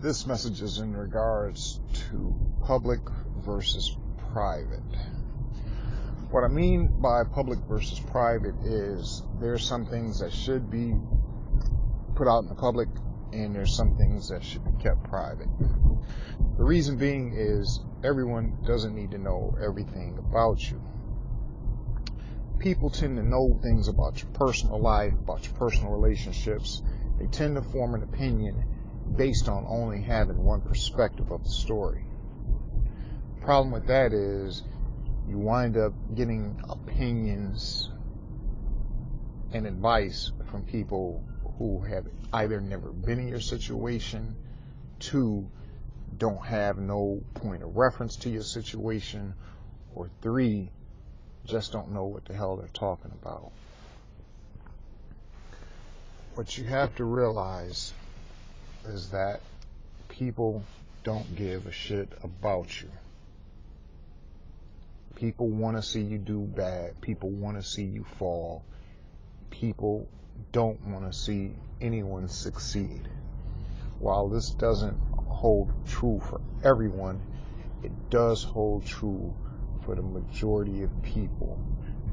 This message is in regards to public versus private. What I mean by public versus private is there's some things that should be put out in the public and there's some things that should be kept private. The reason being is everyone doesn't need to know everything about you. People tend to know things about your personal life, about your personal relationships. They tend to form an opinion based on only having one perspective of the story. The problem with that is you wind up getting opinions and advice from people who have either never been in your situation, two, don't have no point of reference to your situation, or three, just don't know what the hell they're talking about. What you have to realize is that people don't give a shit about you. People want to see you do bad. People want to see you fall. People don't want to see anyone succeed. While this doesn't hold true for everyone, it does hold true for the majority of people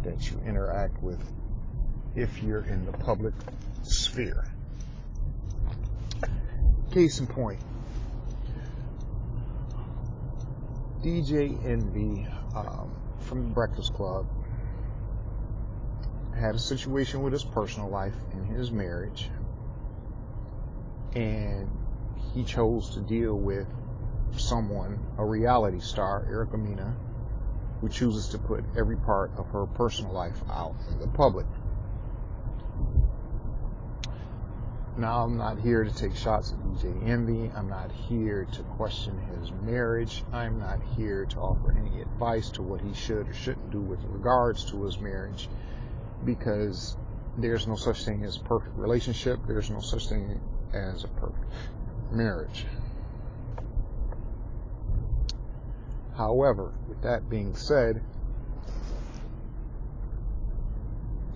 that you interact with if you're in the public sphere. Case in point, DJ Envy from the Breakfast Club had a situation with his personal life and his marriage, and he chose to deal with someone, a reality star, Erica Mena, who chooses to put every part of her personal life out in the public. Now, I'm not here to take shots at DJ Envy. I'm not here to question his marriage. I'm not here to offer any advice to what he should or shouldn't do with regards to his marriage, because there's no such thing as a perfect relationship. There's no such thing as a perfect marriage. However, with that being said,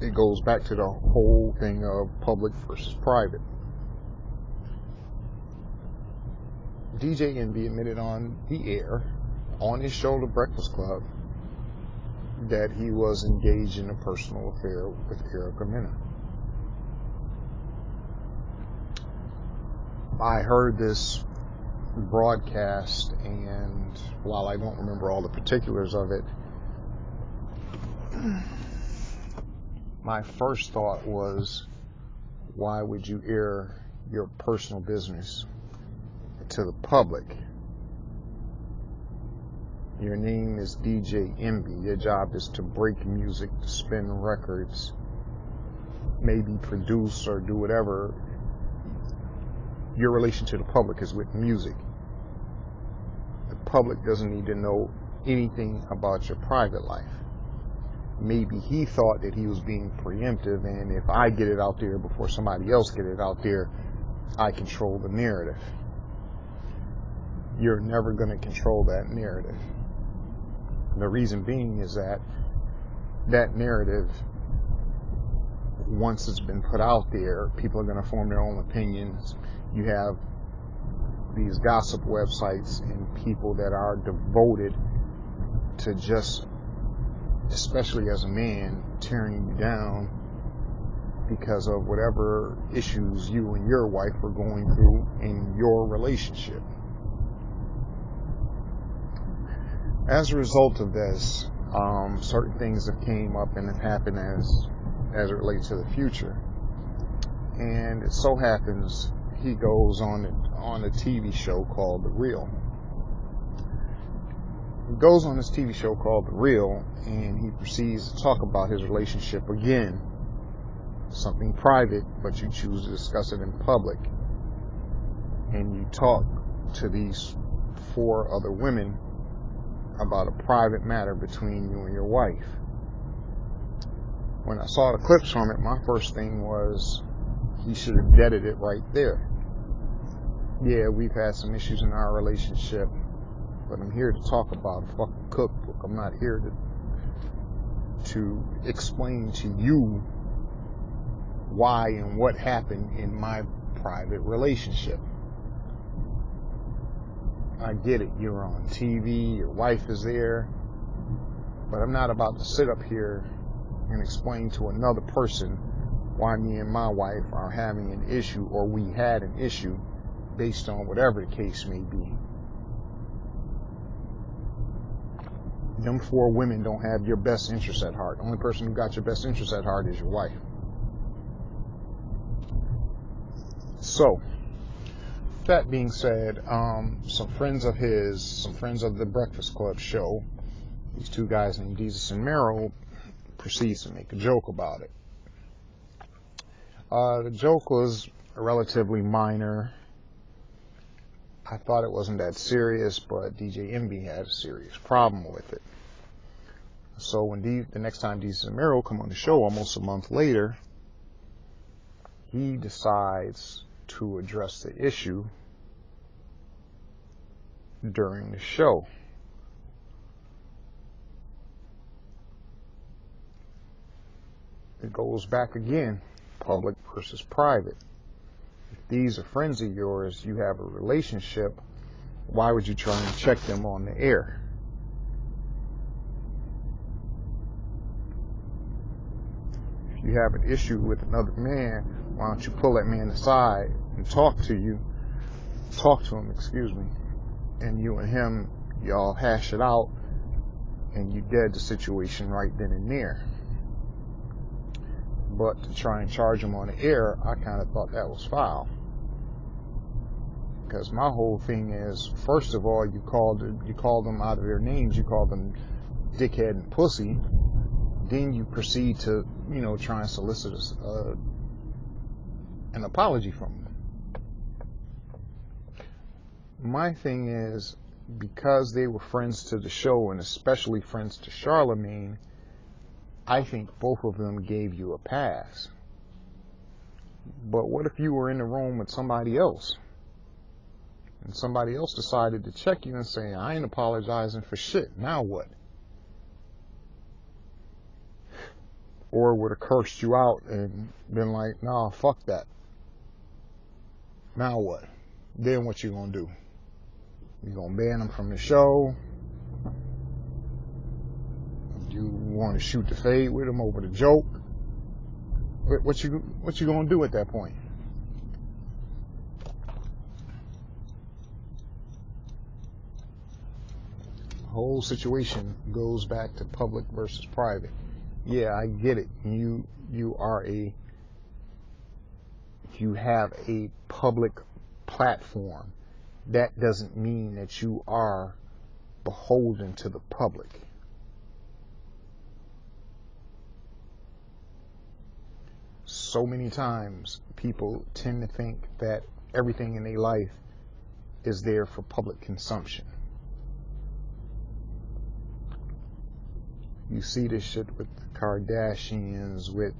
it goes back to the whole thing of public versus private. DJ Envy admitted on the air, on his show, The Breakfast Club, that he was engaged in a personal affair with Erica Mena. I heard this broadcast, and while I don't remember all the particulars of it, my first thought was, why would you air your personal business to the public? Your name is DJ Envy. Your job is to break music, to spin records, maybe produce or do whatever. Your relation to the public is with music. The public doesn't need to know anything about your private life. Maybe he thought that he was being preemptive, and if I get it out there before somebody else get it out there, I control the narrative. You're never going to control that narrative. The reason being is that that narrative, once it's been put out there, people are going to form their own opinions. You have these gossip websites and people that are devoted to just, especially as a man, tearing you down because of whatever issues you and your wife are going through in your relationship. As a result of this, certain things have came up and have happened as it relates to the future. And it so happens he goes on a TV show called The Real. He goes on this TV show called The Real, and he proceeds to talk about his relationship again. Something private, but you choose to discuss it in public. And you talk to these 4 other women about a private matter between you and your wife. When I saw the clips from it, my first thing was, he should have deaded it right there. Yeah, we've had some issues in our relationship, but I'm here to talk about a fucking cookbook. I'm not here to explain to you why and what happened in my private relationship. I get it. You're on TV, your wife is there, but I'm not about to sit up here and explain to another person why me and my wife are having an issue, or we had an issue, based on whatever the case may be. Them 4 women don't have your best interest at heart. The only person who got your best interest at heart is your wife. So, that being said, some friends of the Breakfast Club show, these 2 guys named Desus and Mero, proceeds to make a joke about it. The joke was relatively minor. I thought it wasn't that serious, but DJ Envy had a serious problem with it. So when the next time Desus and Mero come on the show, almost a month later, he decides to address the issue during the show. It goes back again, public versus private. If these are friends of yours, you have a relationship, why would you try and check them on the air? If you have an issue with another man, why don't you pull that man aside and talk to him, and you and him, y'all hash it out, and you dead the situation right then and there. But to try and charge him on the air, I kind of thought that was foul. Because my whole thing is, first of all, you called them out of their names, you called them dickhead and pussy, then you proceed to, try and solicit an apology from them. My thing is, because they were friends to the show, and especially friends to Charlemagne, I think both of them gave you a pass. But what if you were in the room with somebody else, and somebody else decided to check you and say, I ain't apologizing for shit, now what? Or would have cursed you out and been like, nah, fuck that. Now what? Then what you gonna do? You gonna ban them from the show? You want to shoot the fade with them over the joke? What you gonna do at that point? The whole situation goes back to public versus private. Yeah, I get it. You have a public platform. That doesn't mean that you are beholden to the public. So many times people tend to think that everything in their life is there for public consumption. You see this shit with the Kardashians, with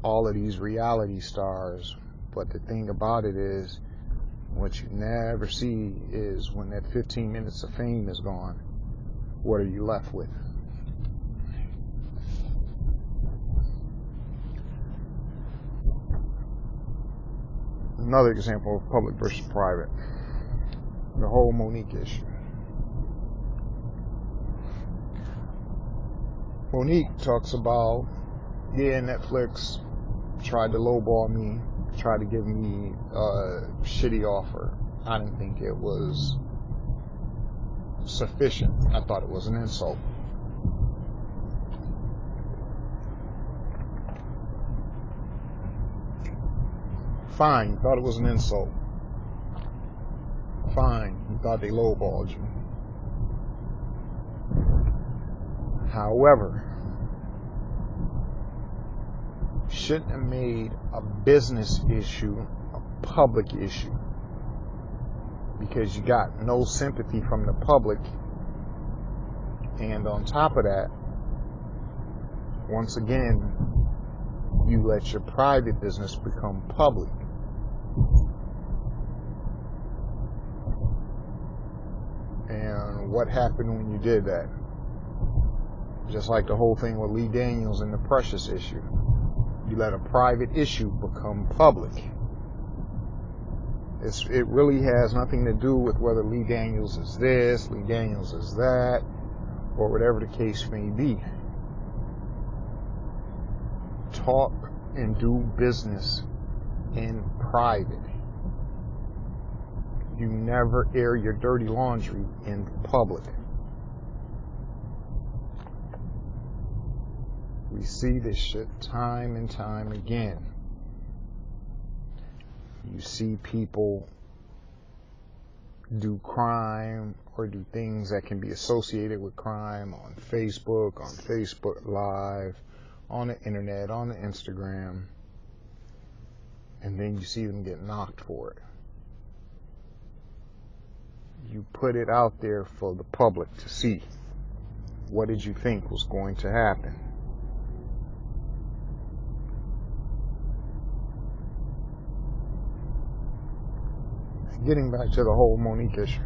all of these reality stars, but the thing about it is, what you never see is when that 15 minutes of fame is gone, what are you left with? Another example of public versus private, the whole Monique issue. Monique talks about, yeah, Netflix tried to lowball me, tried to give me a shitty offer. I didn't think it was sufficient. I thought it was an insult. Fine, you thought it was an insult. Fine, you thought they lowballed you. However, shouldn't have made a business issue a public issue, because you got no sympathy from the public, and on top of that, once again, you let your private business become public. And what happened when you did that? Just like the whole thing with Lee Daniels and the Precious issue. You let a private issue become public. It really has nothing to do with whether Lee Daniels is this, Lee Daniels is that, or whatever the case may be. Talk and do business in private. You never air your dirty laundry in public. We see this shit time and time again. You see people do crime or do things that can be associated with crime on Facebook Live, on the internet, on the Instagram, and then you see them get knocked for it. You put it out there for the public to see. What did you think was going to happen? Getting back to the whole Monique issue.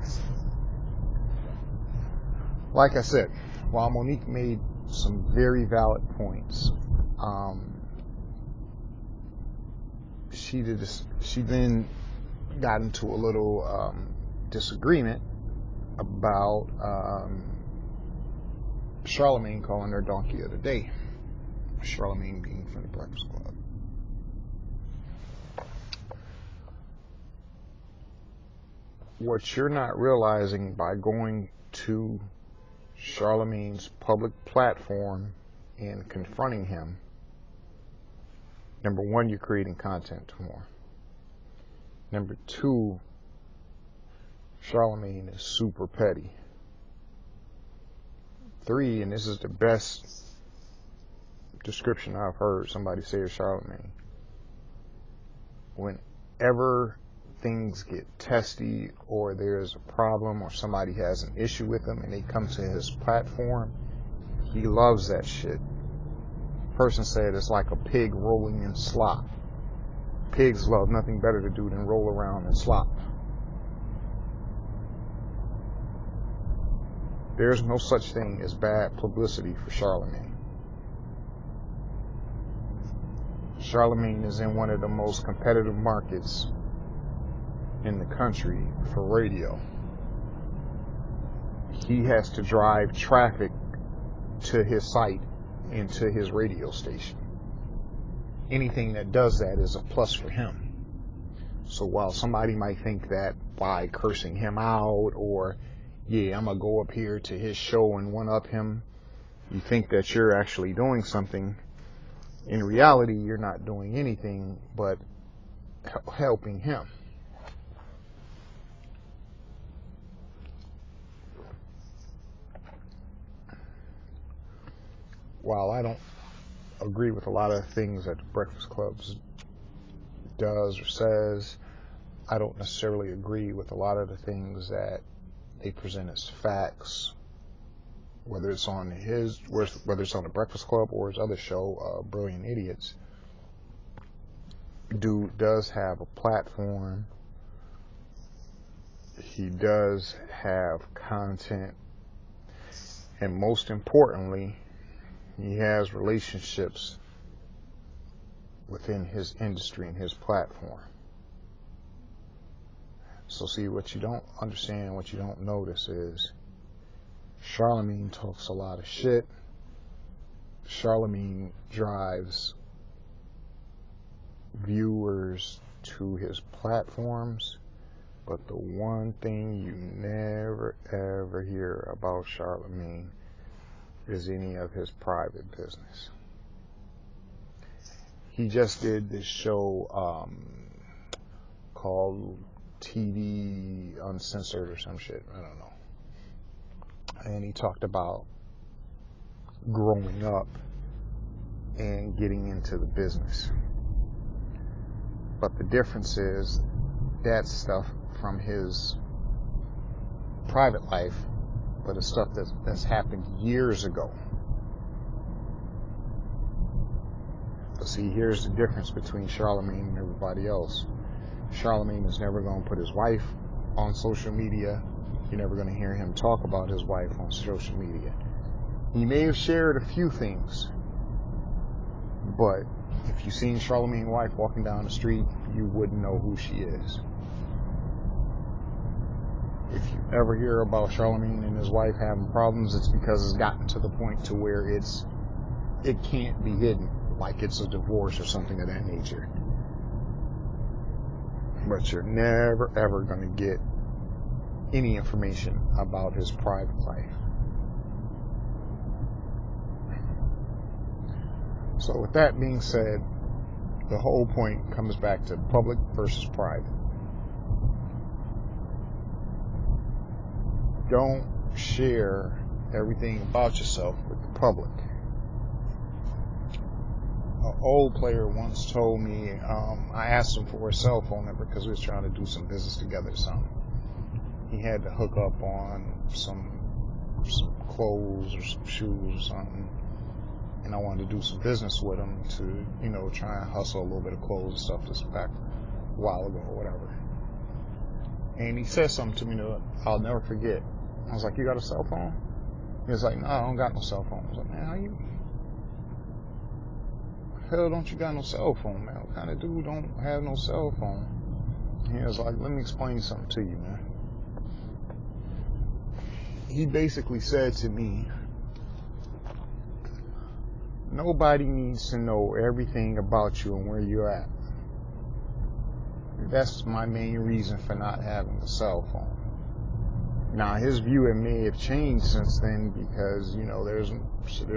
Like I said, while Monique made some very valid points, she then got into a little disagreement about Charlamagne calling her donkey of the day. Charlamagne being from the Breakfast Club. What you're not realizing by going to Charlamagne's public platform and confronting him, number one, you're creating content more. Number two, Charlamagne is super petty. Three, and this is the best description I've heard somebody say of Charlamagne, whenever things get testy or there's a problem or somebody has an issue with him and they come to his platform, he loves that shit. Person said it's like a pig rolling in slop. Pigs love nothing better to do than roll around in slop. There's no such thing as bad publicity for Charlamagne. Charlamagne is in one of the most competitive markets in the country for radio. He has to drive traffic to his site and to his radio station. Anything that does that is a plus for him. So while somebody might think that by cursing him out or, yeah, I'm gonna go up here to his show and one up him, you think that you're actually doing something, in reality you're not doing anything but helping him. While I don't agree with a lot of things that the Breakfast Club does or says, I don't necessarily agree with a lot of the things that they present as facts, whether it's on the Breakfast Club or his other show, Brilliant Idiots. Dude does have a platform. He does have content, and most importantly, he has relationships within his industry and his platform. So see, what you don't understand, what you don't notice is Charlamagne talks a lot of shit. Charlamagne drives viewers to his platforms, but the one thing you never ever hear about Charlamagne is any of his private business. He just did this show called TV Uncensored or some shit, I don't know. And he talked about growing up and getting into the business. But the difference is that's stuff from his private life, but it's stuff that's happened years ago. But see, here's the difference between Charlamagne and everybody else. Charlamagne is never going to put his wife on social media. You're never going to hear him talk about his wife on social media. He may have shared a few things, but if you've seen Charlamagne's wife walking down the street, you wouldn't know who she is. If you ever hear about Charlemagne and his wife having problems, it's because it's gotten to the point to where it can't be hidden, like it's a divorce or something of that nature. But you're never ever going to get any information about his private life. So with that being said, the whole point comes back to public versus private. Don't share everything about yourself with the public. An old player once told me, I asked him for a cell phone number because we was trying to do some business together or something. He had to hook up on some clothes or some shoes or something. And I wanted to do some business with him to, try and hustle a little bit of clothes and stuff this back a while ago or whatever. And he said something to me that I'll never forget. I was like, you got a cell phone? He was like, no, I don't got no cell phone. I was like, man, how you? Hell, don't you got no cell phone, man? What kind of dude don't have no cell phone? He was like, let me explain something to you, man. He basically said to me, nobody needs to know everything about you and where you're at. That's my main reason for not having a cell phone. Now, his view may have changed since then because, there's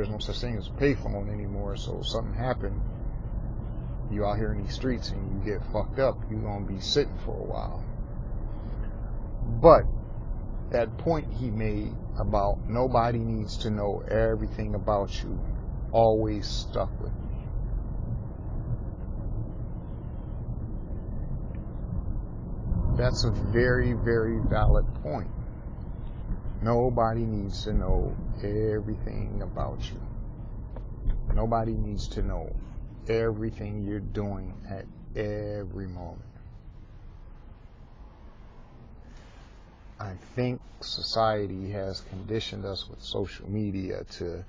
no such thing as a payphone anymore. So if something happened, you out here in these streets and you get fucked up, you're going to be sitting for a while. But that point he made about nobody needs to know everything about you always stuck with me. That's a very, very valid point. Nobody needs to know everything about you. Nobody needs to know everything you're doing at every moment. I think society has conditioned us with social media to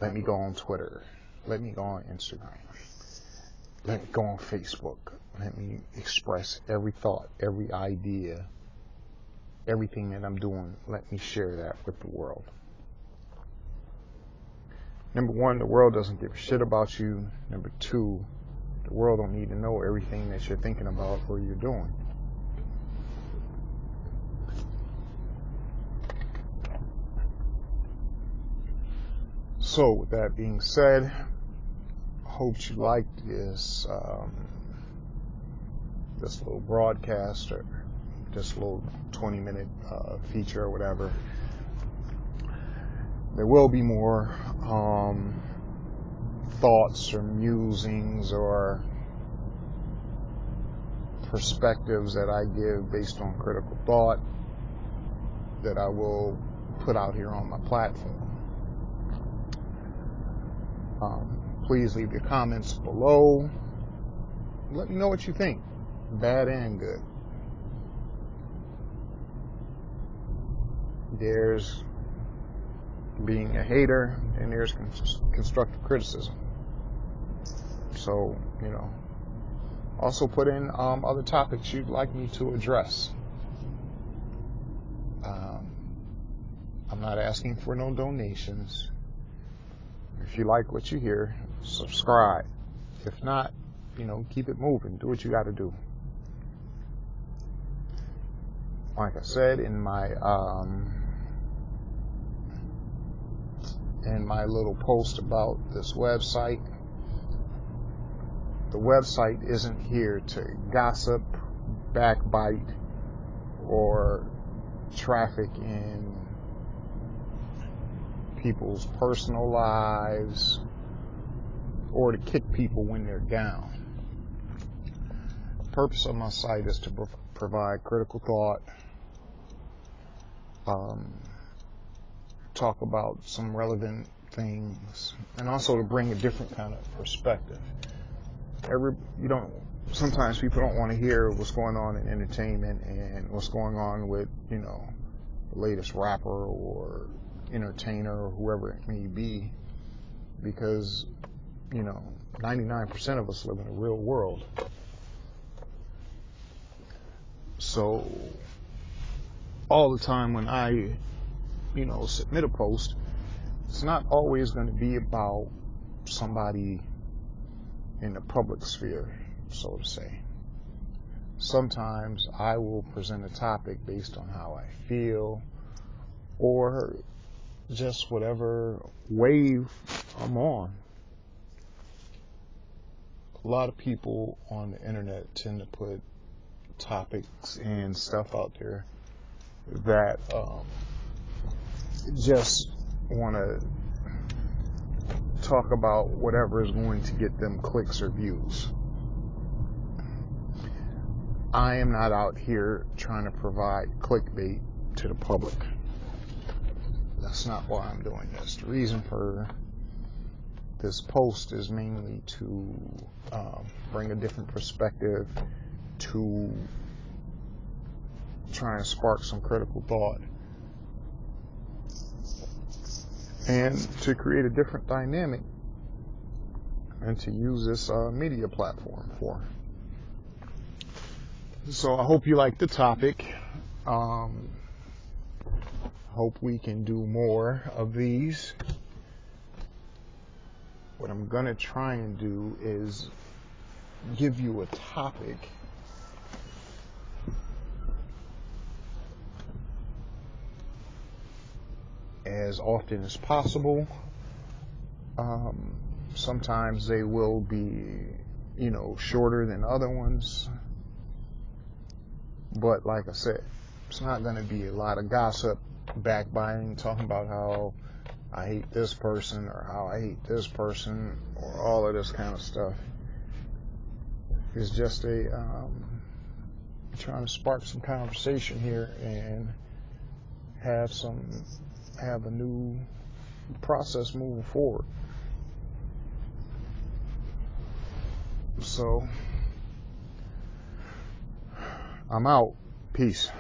let me go on Twitter, let me go on Instagram, let me go on Facebook, let me express every thought, every idea, everything that I'm doing, let me share that with the world. Number one, the world doesn't give a shit about you. Number two, the world don't need to know everything that you're thinking about or you're doing. So with that being said, I hope you liked this little broadcast or this little 20-minute feature or whatever. There will be more thoughts or musings or perspectives that I give based on critical thought that I will put out here on my platform. Please leave your comments below. Let me know what you think, bad and good. There's being a hater and there's constructive criticism. So, also put in other topics you'd like me to address. I'm not asking for no donations. If you like what you hear, subscribe. If not, keep it moving. Do what you got to do. Like I said in my little post about this website, the website isn't here to gossip, backbite, or traffic in people's personal lives or to kick people when they're down. The purpose of my site is to provide critical thought, talk about some relevant things, and also to bring a different kind of perspective. Sometimes people don't want to hear what's going on in entertainment and what's going on with, the latest rapper or entertainer or whoever it may be, because 99% of us live in a real world. So all the time when I, submit a post, it's not always going to be about somebody in the public sphere, so to say. Sometimes I will present a topic based on how I feel, or just whatever wave I'm on. A lot of people on the internet tend to put topics and stuff out there that just want to talk about whatever is going to get them clicks or views. I am not out here trying to provide clickbait to the public. That's not why I'm doing this. The reason for this post is mainly to bring a different perspective, to try and spark some critical thought, and to create a different dynamic, and to use this media platform for. So I hope you like the topic. Hope we can do more of these. What I'm gonna try and do is give you a topic as often as possible. Sometimes they will be, shorter than other ones. But like I said, it's not going to be a lot of gossip, backbiting, talking about how I hate this person or how I hate this person or all of this kind of stuff. It's just trying to spark some conversation here and have a new process moving forward. So I'm out. Peace.